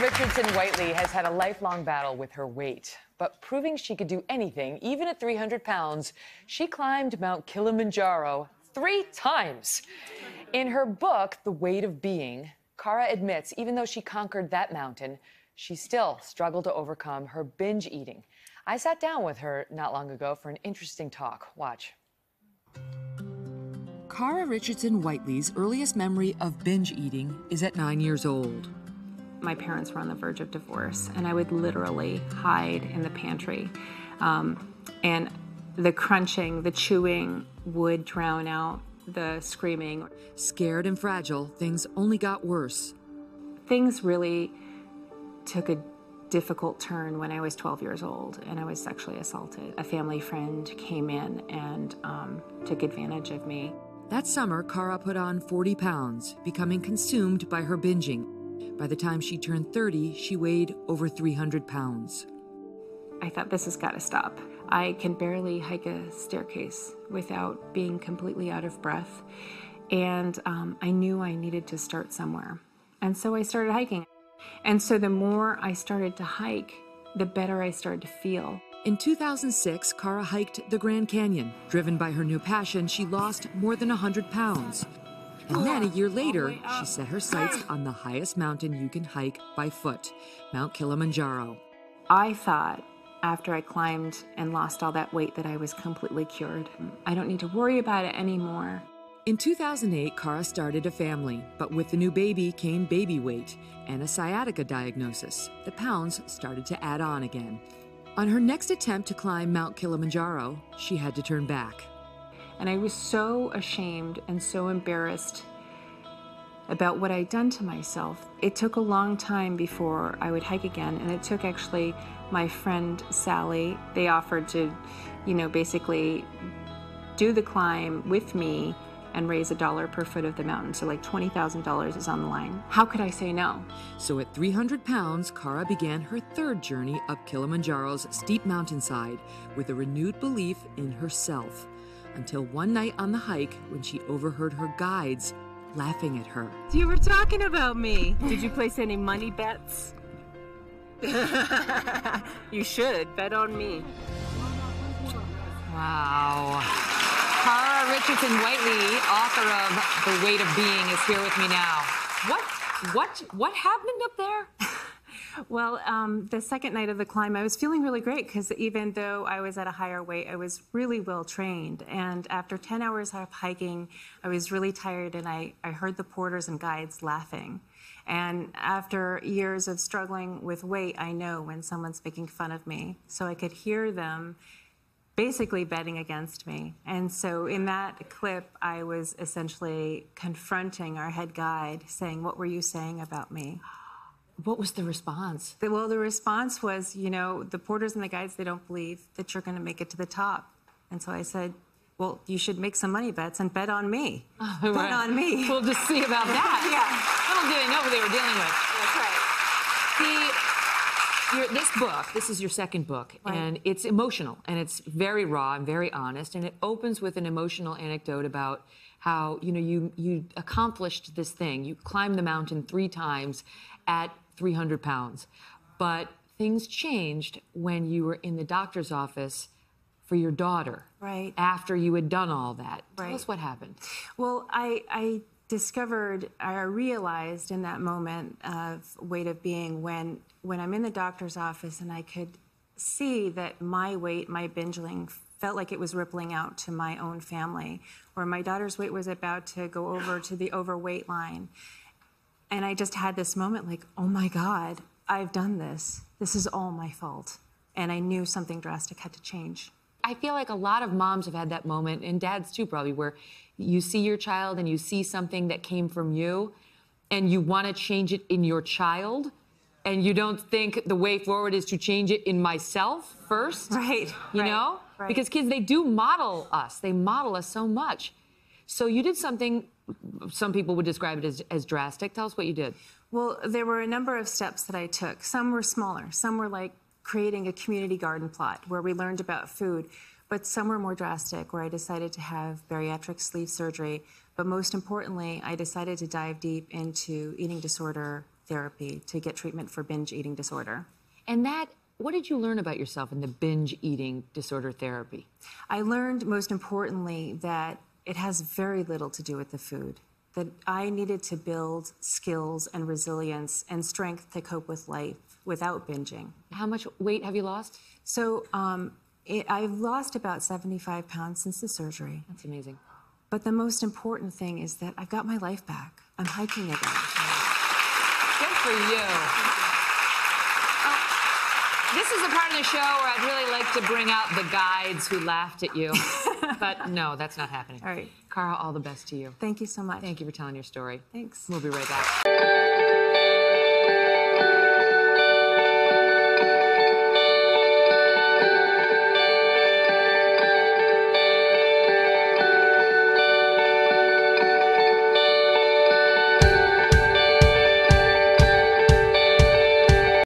Richardson Whitely has had a lifelong battle with her weight, but proving she could do anything, even at 300 pounds, she climbed Mount Kilimanjaro 3 times. In her book, The Weight of Being, Cara admits even though she conquered that mountain, she still struggled to overcome her binge eating. I sat down with her not long ago for an interesting talk. Watch. Cara Richardson Whitely's earliest memory of binge eating is at 9 years old. My parents were on the verge of divorce, and I would literally hide in the pantry. And the crunching, the chewing would drown out the screaming. Scared and fragile, things only got worse. Things really took a difficult turn when I was 12 years old, and I was sexually assaulted. A family friend came in and took advantage of me. That summer, Cara put on 40 pounds, becoming consumed by her binging. By the time she turned 30, she weighed over 300 pounds. I thought, this has got to stop. I can barely hike a staircase without being completely out of breath. And I knew I needed to start somewhere. And so I started hiking. And so the more I started to hike, the better I started to feel. In 2006, Cara hiked the Grand Canyon. Driven by her new passion, she lost more than 100 pounds. And then a year later, she set her sights on the highest mountain you can hike by foot, Mount Kilimanjaro. I thought after I climbed and lost all that weight that I was completely cured. I don't need to worry about it anymore. In 2008, Cara started a family, but with the new baby came baby weight and a sciatica diagnosis. The pounds started to add on again. On her next attempt to climb Mount Kilimanjaro, she had to turn back. And I was so ashamed and so embarrassed about what I'd done to myself. It took a long time before I would hike again, and it took actually my friend Sally. They offered to, basically do the climb with me and raise $1 per foot of the mountain. So like $20,000 is on the line. How could I say no? So at 300 pounds, Cara began her third journey up Kilimanjaro's steep mountainside with a renewed belief in herself. Until one night on the hike when she overheard her guides laughing at her. You were talking about me. Did you place any money bets? You should. Bet on me. Wow. Cara Richardson Whitely, author of The Weight of Being, is here with me now. What happened up there? Well, the second night of the climb, I was feeling really great because even though I was at a higher weight, I was really well trained. And after 10 hours of hiking, I was really tired, and I heard the porters and guides laughing. And after years of struggling with weight, I know when someone's making fun of me. So I could hear them basically betting against me. And so in that clip, I was essentially confronting our head guide, saying, "What were you saying about me?" What was the response? Well, the response was, the porters and the guides, they don't believe that you're going to make it to the top. And so I said, well, you should make some money bets and bet on me. Oh, bet right. on me. We'll just see about that. Yeah. Little did they know what they were dealing with. That's right. This book, this is your second book, Right. and it's emotional, and it's very raw and very honest, and it opens with an emotional anecdote about how, you accomplished this thing. You climbed the mountain 3 times at 300 pounds. But things changed when you were in the doctor's office for your daughter. Right. After you had done all that. Right. Tell us what happened. Well, I realized in that moment of Weight of Being when I'm in the doctor's office and I could see that my weight, my binging, felt like it was rippling out to my own family, where my daughter's weight was about to go over to the overweight line. And I just had this moment like, oh my God, I've done this. This is all my fault. And I knew something drastic had to change. I feel like a lot of moms have had that moment, and dads too probably, where you see your child and you see something that came from you, and you want to change it in your child, and you don't think the way forward is to change it in myself first. Right. You know? Right. Because kids, they do model us. They model us so much. So you did something, some people would describe it as drastic. Tell us what you did. Well, there were a number of steps that I took. Some were smaller. Some were like creating a community garden plot where we learned about food. But some were more drastic, where I decided to have bariatric sleeve surgery. But most importantly, I decided to dive deep into eating disorder therapy to get treatment for binge eating disorder. And what did you learn about yourself in the binge eating disorder therapy? I learned, most importantly, that it has very little to do with the food, that I needed to build skills and resilience and strength to cope with life without binging. How much weight have you lost? So I've lost about 75 pounds since the surgery. That's amazing. But the most important thing is that I've got my life back. I'm hiking again. Good for you. This is a part of the show where I'd really like to bring out the guides who laughed at you. But no, that's not happening. All right. Cara, all the best to you. Thank you so much. Thank you for telling your story. Thanks. We'll be right back.